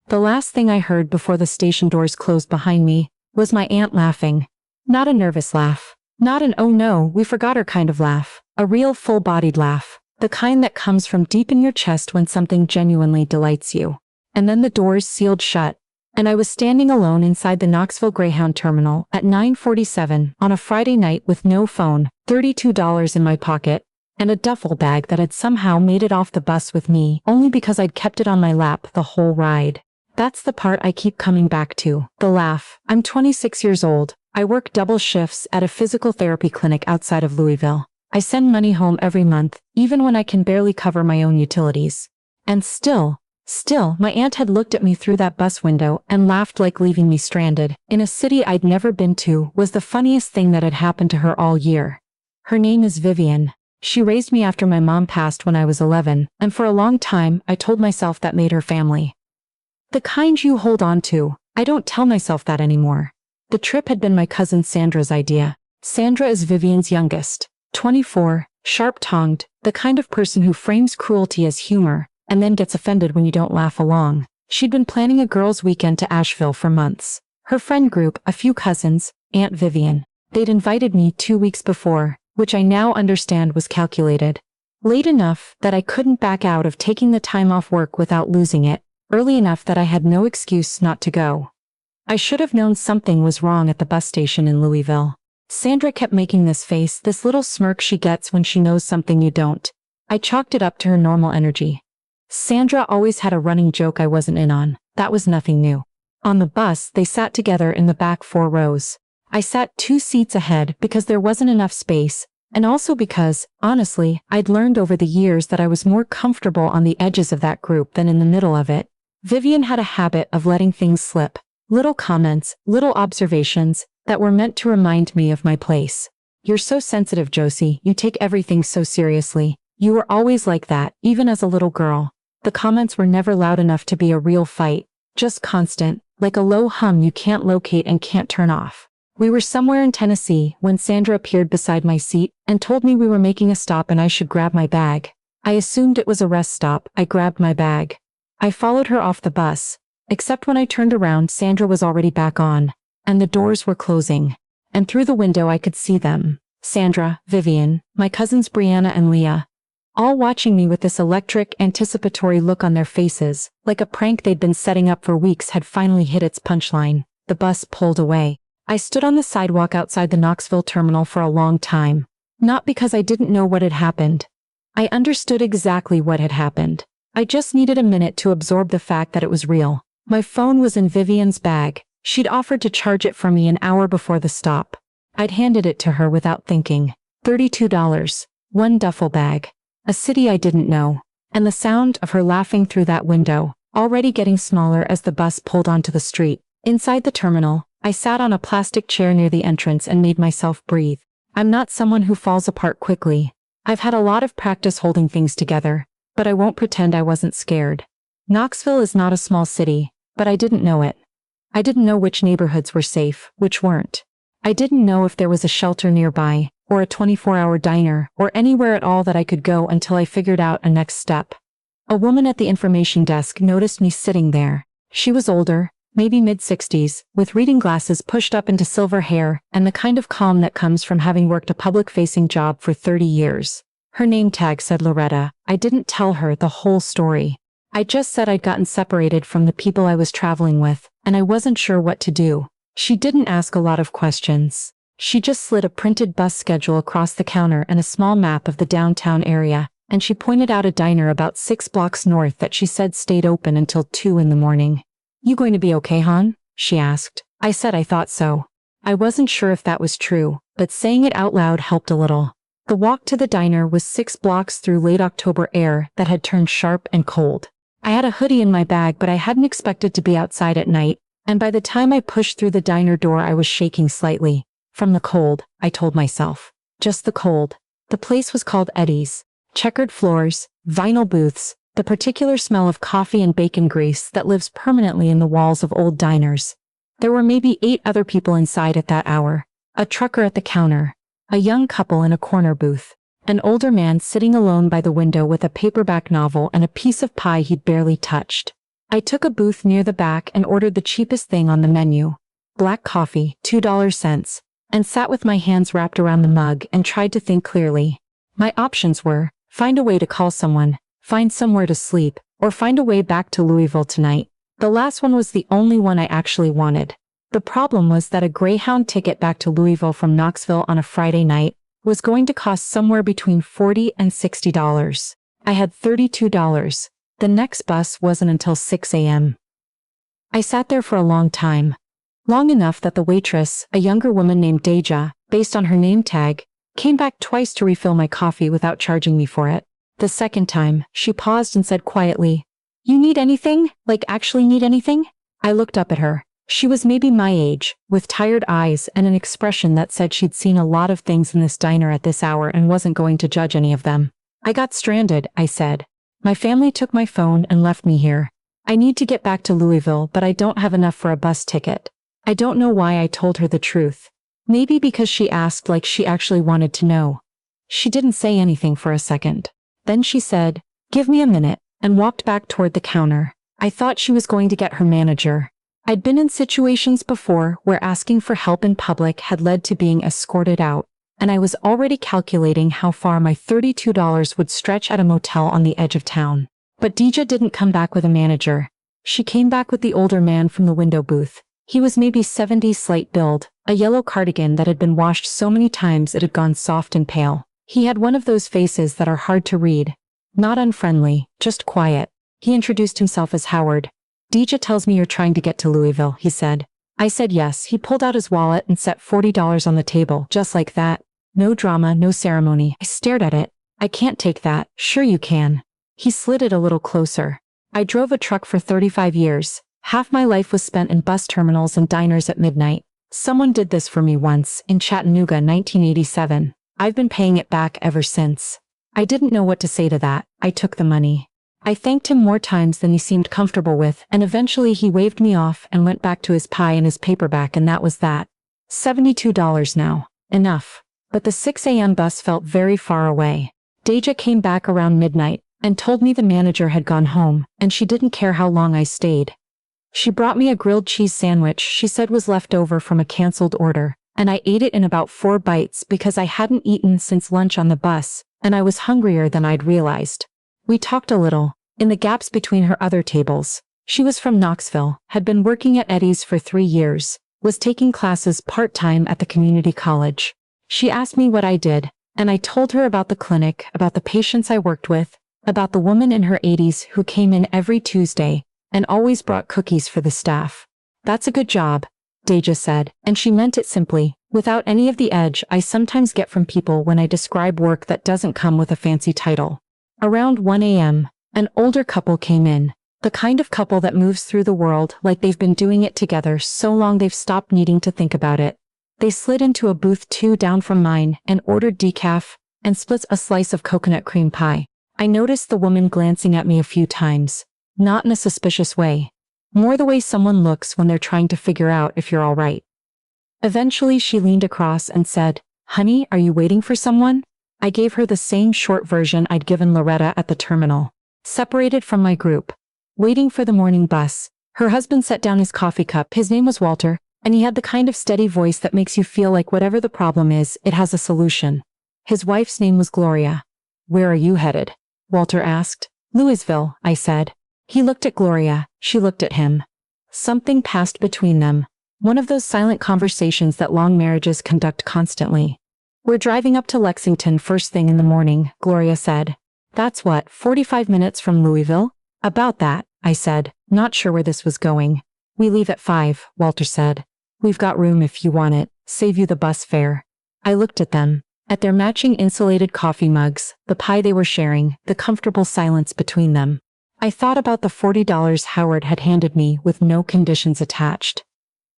The last thing I heard before the station doors closed behind me was my aunt laughing. Not a nervous laugh. Not an "oh no, we forgot her" kind of laugh. A real full-bodied laugh. The kind that comes from deep in your chest when something genuinely delights you. And then the doors sealed shut, and I was standing alone inside the Knoxville Greyhound terminal at 9:47 on a Friday night with no phone, $32 in my pocket, and a duffel bag that had somehow made it off the bus with me only because I'd kept it on my lap the whole ride. That's the part I keep coming back to. The laugh. I'm 26 years old. I work double shifts at a physical therapy clinic outside of Louisville. I send money home every month, even when I can barely cover my own utilities. And still, my aunt had looked at me through that bus window and laughed like leaving me stranded in a city I'd never been to was the funniest thing that had happened to her all year. Her name is Vivian. She raised me after my mom passed when I was 11, and for a long time I told myself that made her family. The kind you hold on to. I don't tell myself that anymore. The trip had been my cousin Sandra's idea. Sandra is Vivian's youngest, 24, sharp-tongued, the kind of person who frames cruelty as humor, and then gets offended when you don't laugh along. She'd been planning a girls' weekend to Asheville for months. Her friend group, a few cousins, Aunt Vivian. They'd invited me 2 weeks before, which I now understand was calculated. Late enough that I couldn't back out of taking the time off work without losing it. Early enough that I had no excuse not to go. I should have known something was wrong at the bus station in Louisville. Sandra kept making this face, this little smirk she gets when she knows something you don't. I chalked it up to her normal energy. Sandra always had a running joke I wasn't in on. That was nothing new. On the bus, they sat together in the back 4 rows. I sat 2 seats ahead because there wasn't enough space, and also because, honestly, I'd learned over the years that I was more comfortable on the edges of that group than in the middle of it. Vivian had a habit of letting things slip. Little comments, little observations, that were meant to remind me of my place. "You're so sensitive, Josie. You take everything so seriously. You were always like that, even as a little girl." The comments were never loud enough to be a real fight, just constant, like a low hum you can't locate and can't turn off. We were somewhere in Tennessee when Sandra appeared beside my seat and told me we were making a stop and I should grab my bag. I assumed it was a rest stop. I grabbed my bag. I followed her off the bus, except when I turned around Sandra was already back on, and the doors were closing. And through the window I could see them. Sandra, Vivian, my cousins Brianna and Leah, all watching me with this electric, anticipatory look on their faces, like a prank they'd been setting up for weeks had finally hit its punchline. The bus pulled away. I stood on the sidewalk outside the Knoxville terminal for a long time. Not because I didn't know what had happened. I understood exactly what had happened. I just needed a minute to absorb the fact that it was real. My phone was in Vivian's bag. She'd offered to charge it for me an hour before the stop. I'd handed it to her without thinking. $32. 1 duffel bag. A city I didn't know. And the sound of her laughing through that window, already getting smaller as the bus pulled onto the street. Inside the terminal, I sat on a plastic chair near the entrance and made myself breathe. I'm not someone who falls apart quickly. I've had a lot of practice holding things together, but I won't pretend I wasn't scared. Knoxville is not a small city, but I didn't know it. I didn't know which neighborhoods were safe, which weren't. I didn't know if there was a shelter nearby, or a 24-hour diner, or anywhere at all that I could go until I figured out a next step. A woman at the information desk noticed me sitting there. She was older, maybe mid-60s, with reading glasses pushed up into silver hair, and the kind of calm that comes from having worked a public-facing job for 30 years. Her name tag said Loretta. I didn't tell her the whole story. I just said I'd gotten separated from the people I was traveling with, and I wasn't sure what to do. She didn't ask a lot of questions. She just slid a printed bus schedule across the counter and a small map of the downtown area, and she pointed out a diner about 6 blocks north that she said stayed open until 2 in the morning. "You going to be okay, hon?" she asked. I said I thought so. I wasn't sure if that was true, but saying it out loud helped a little. The walk to the diner was 6 blocks through late October air that had turned sharp and cold. I had a hoodie in my bag, but I hadn't expected to be outside at night, and by the time I pushed through the diner door I was shaking slightly. From the cold, I told myself. Just the cold. The place was called Eddie's. Checkered floors, vinyl booths, the particular smell of coffee and bacon grease that lives permanently in the walls of old diners. There were maybe 8 other people inside at that hour. A trucker at the counter. A young couple in a corner booth. An older man sitting alone by the window with a paperback novel and a piece of pie he'd barely touched. I took a booth near the back and ordered the cheapest thing on the menu. Black coffee, $2, and sat with my hands wrapped around the mug and tried to think clearly. My options were, find a way to call someone, find somewhere to sleep, or find a way back to Louisville tonight. The last one was the only one I actually wanted. The problem was that a Greyhound ticket back to Louisville from Knoxville on a Friday night was going to cost somewhere between $40 and $60. I had $32. The next bus wasn't until 6 a.m. I sat there for a long time. Long enough that the waitress, a younger woman named Deja, based on her name tag, came back twice to refill my coffee without charging me for it. The second time, she paused and said quietly, "You need anything? Like actually need anything?" I looked up at her. She was maybe my age, with tired eyes and an expression that said she'd seen a lot of things in this diner at this hour and wasn't going to judge any of them. "I got stranded," I said. "My family took my phone and left me here. I need to get back to Louisville, but I don't have enough for a bus ticket." I don't know why I told her the truth. Maybe because she asked like she actually wanted to know. She didn't say anything for a second. Then she said, "Give me a minute," and walked back toward the counter. I thought she was going to get her manager. I'd been in situations before where asking for help in public had led to being escorted out, and I was already calculating how far my $32 would stretch at a motel on the edge of town. But Deja didn't come back with a manager. She came back with the older man from the window booth. He was maybe 70, slight build, a yellow cardigan that had been washed so many times it had gone soft and pale. He had one of those faces that are hard to read. Not unfriendly, just quiet. He introduced himself as Howard. "Deja tells me you're trying to get to Louisville," he said. I said yes. He pulled out his wallet and set $40 on the table, just like that. No drama, no ceremony. I stared at it. "I can't take that." "Sure you can." He slid it a little closer. "I drove a truck for 35 years. Half my life was spent in bus terminals and diners at midnight. Someone did this for me once, in Chattanooga, 1987. I've been paying it back ever since." I didn't know what to say to that. I took the money. I thanked him more times than he seemed comfortable with, and eventually he waved me off and went back to his pie and his paperback, and that was that. $72 now. Enough. But the 6 a.m. bus felt very far away. Deja came back around midnight and told me the manager had gone home, and she didn't care how long I stayed. She brought me a grilled cheese sandwich she said was left over from a canceled order, and I ate it in about 4 bites because I hadn't eaten since lunch on the bus, and I was hungrier than I'd realized. We talked a little, in the gaps between her other tables. She was from Knoxville, had been working at Eddie's for 3 years, was taking classes part-time at the community college. She asked me what I did, and I told her about the clinic, about the patients I worked with, about the woman in her 80s who came in every Tuesday and always brought cookies for the staff. "That's a good job," Deja said, and she meant it simply, without any of the edge I sometimes get from people when I describe work that doesn't come with a fancy title. Around 1 a.m., an older couple came in, the kind of couple that moves through the world like they've been doing it together so long they've stopped needing to think about it. They slid into a booth 2 down from mine and ordered decaf and splits a slice of coconut cream pie. I noticed the woman glancing at me a few times. Not in a suspicious way. More the way someone looks when they're trying to figure out if you're all right. Eventually she leaned across and said, "Honey, are you waiting for someone?" I gave her the same short version I'd given Loretta at the terminal. Separated from my group. Waiting for the morning bus. Her husband set down his coffee cup. His name was Walter, and he had the kind of steady voice that makes you feel like whatever the problem is, it has a solution. His wife's name was Gloria. "Where are you headed?" Walter asked. "Louisville," I said. He looked at Gloria. She looked at him. Something passed between them. One of those silent conversations that long marriages conduct constantly. "We're driving up to Lexington first thing in the morning," Gloria said. "That's what, 45 minutes from Louisville?" "About that," I said, not sure where this was going. "We leave at 5, Walter said. "We've got room if you want it, save you the bus fare." I looked at them, at their matching insulated coffee mugs, the pie they were sharing, the comfortable silence between them. I thought about the $40 Howard had handed me with no conditions attached.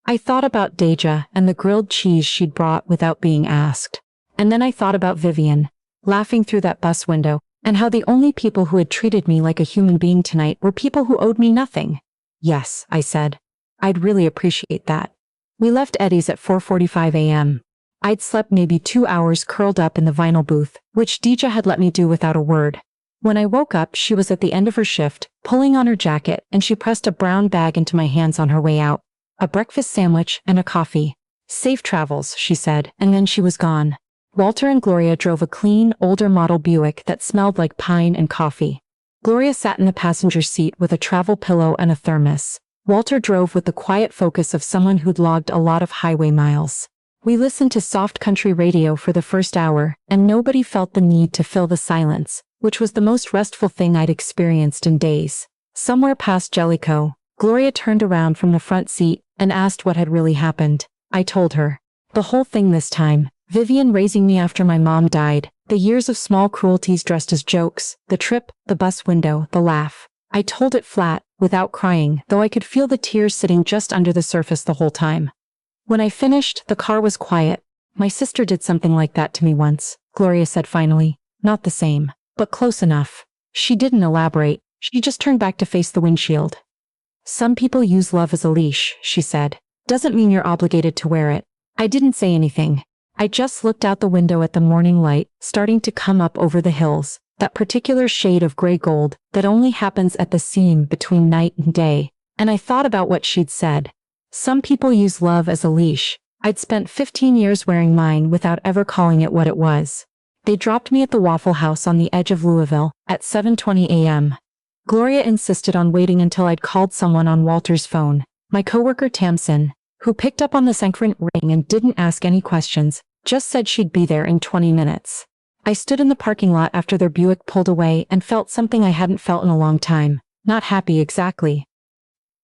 I thought about Deja and the grilled cheese she'd brought without being asked. And then I thought about Vivian, laughing through that bus window, and how the only people who had treated me like a human being tonight were people who owed me nothing. "Yes," I said. "I'd really appreciate that." We left Eddie's at 4:45 a.m. I'd slept maybe 2 hours curled up in the vinyl booth, which Deja had let me do without a word. When I woke up, she was at the end of her shift, pulling on her jacket, and she pressed a brown bag into my hands on her way out. A breakfast sandwich and a coffee. Safe travels, she said, and then she was gone. Walter and Gloria drove a clean, older model Buick that smelled like pine and coffee. Gloria sat in the passenger seat with a travel pillow and a thermos. Walter drove with the quiet focus of someone who'd logged a lot of highway miles. We listened to soft country radio for the first hour, and nobody felt the need to fill the silence, which was the most restful thing I'd experienced in days. Somewhere past Jellicoe, Gloria turned around from the front seat and asked what had really happened. I told her. The whole thing this time. Vivian raising me after my mom died, the years of small cruelties dressed as jokes, the trip, the bus window, the laugh. I told it flat, without crying, though I could feel the tears sitting just under the surface the whole time. When I finished, the car was quiet. My sister did something like that to me once, Gloria said finally. Not the same, but close enough. She didn't elaborate. She just turned back to face the windshield. Some people use love as a leash, she said. Doesn't mean you're obligated to wear it. I didn't say anything. I just looked out the window at the morning light, starting to come up over the hills, that particular shade of gray gold that only happens at the seam between night and day, and I thought about what she'd said. Some people use love as a leash. I'd spent 15 years wearing mine without ever calling it what it was. They dropped me at the Waffle House on the edge of Louisville at 7:20 a.m. Gloria insisted on waiting until I'd called someone on Walter's phone, my coworker Tamsin, who picked up on the silent ring and didn't ask any questions, just said she'd be there in 20 minutes. I stood in the parking lot after their Buick pulled away and felt something I hadn't felt in a long time. Not happy exactly.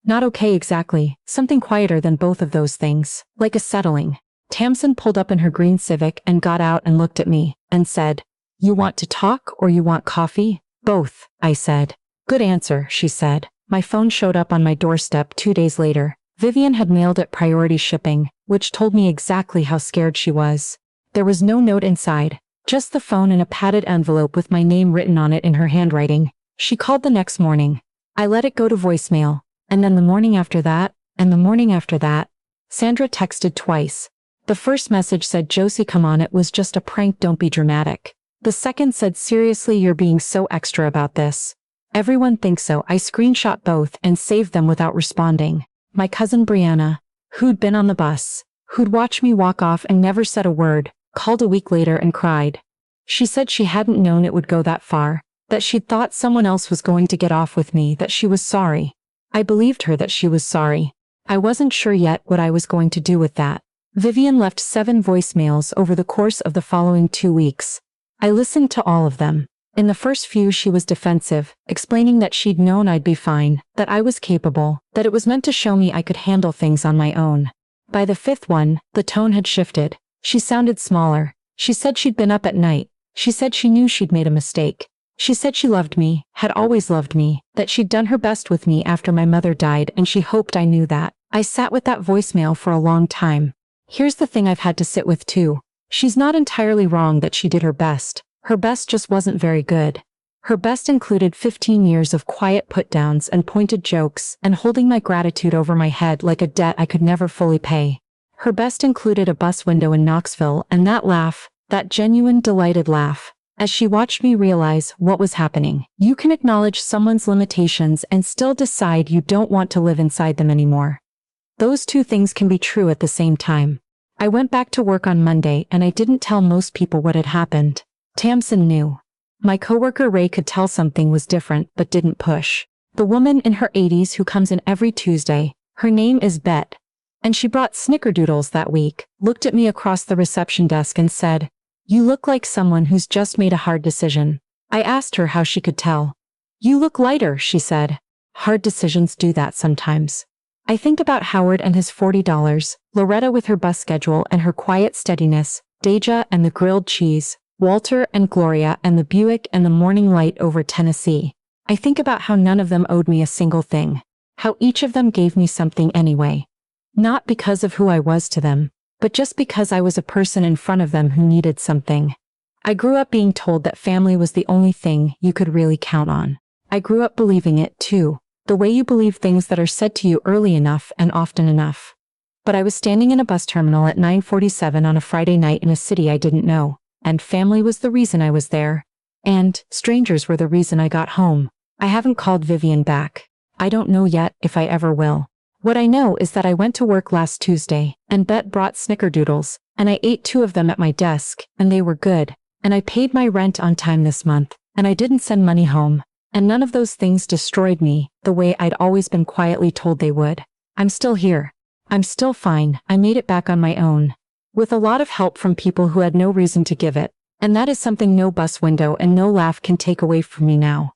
Not okay exactly, something quieter than both of those things, like a settling. Tamsin pulled up in her green Civic and got out and looked at me, and said, "You want to talk or you want coffee?" "Both," I said. "Good answer," she said. My phone showed up on my doorstep 2 days later. Vivian had mailed it priority shipping, which told me exactly how scared she was. There was no note inside, just the phone and a padded envelope with my name written on it in her handwriting. She called the next morning. I let it go to voicemail, and then the morning after that, and the morning after that. Sandra texted twice. The first message said, "Josie, come on, it was just a prank, don't be dramatic." The second said, "Seriously, you're being so extra about this." Everyone thinks so. I screenshot both and saved them without responding. My cousin Brianna, who'd been on the bus, who'd watched me walk off and never said a word, called a week later and cried. She said she hadn't known it would go that far, that she'd thought someone else was going to get off with me, that she was sorry. I believed her that she was sorry. I wasn't sure yet what I was going to do with that. Vivian left 7 voicemails over the course of the following 2 weeks. I listened to all of them. In the first few she was defensive, explaining that she'd known I'd be fine, that I was capable, that it was meant to show me I could handle things on my own. By the 5th one, the tone had shifted. She sounded smaller. She said she'd been up at night. She said she knew she'd made a mistake. She said she loved me, had always loved me, that she'd done her best with me after my mother died, and she hoped I knew that. I sat with that voicemail for a long time. Here's the thing I've had to sit with too. She's not entirely wrong that she did her best. Her best just wasn't very good. Her best included 15 years of quiet put-downs and pointed jokes and holding my gratitude over my head like a debt I could never fully pay. Her best included a bus window in Knoxville and that laugh, that genuine delighted laugh, as she watched me realize what was happening. You can acknowledge someone's limitations and still decide you don't want to live inside them anymore. Those two things can be true at the same time. I went back to work on Monday and I didn't tell most people what had happened. Tamsin knew. My coworker Ray could tell something was different but didn't push. The woman in her 80s who comes in every Tuesday, her name is Bet. And she brought snickerdoodles that week, looked at me across the reception desk and said, "You look like someone who's just made a hard decision." I asked her how she could tell. "You look lighter," she said. Hard decisions do that sometimes. I think about Howard and his $40, Loretta with her bus schedule and her quiet steadiness, Deja and the grilled cheese, Walter and Gloria and the Buick and the morning light over Tennessee. I think about how none of them owed me a single thing. How each of them gave me something anyway. Not because of who I was to them, but just because I was a person in front of them who needed something. I grew up being told that family was the only thing you could really count on. I grew up believing it too, the way you believe things that are said to you early enough and often enough. But I was standing in a bus terminal at 9:47 on a Friday night in a city I didn't know. And family was the reason I was there. And strangers were the reason I got home. I haven't called Vivian back. I don't know yet if I ever will. What I know is that I went to work last Tuesday, and Bet brought snickerdoodles, and I ate 2 of them at my desk, and they were good, and I paid my rent on time this month, and I didn't send money home, and none of those things destroyed me, the way I'd always been quietly told they would. I'm still here. I'm still fine. I made it back on my own. With a lot of help from people who had no reason to give it, and that is something no bus window and no laugh can take away from me now.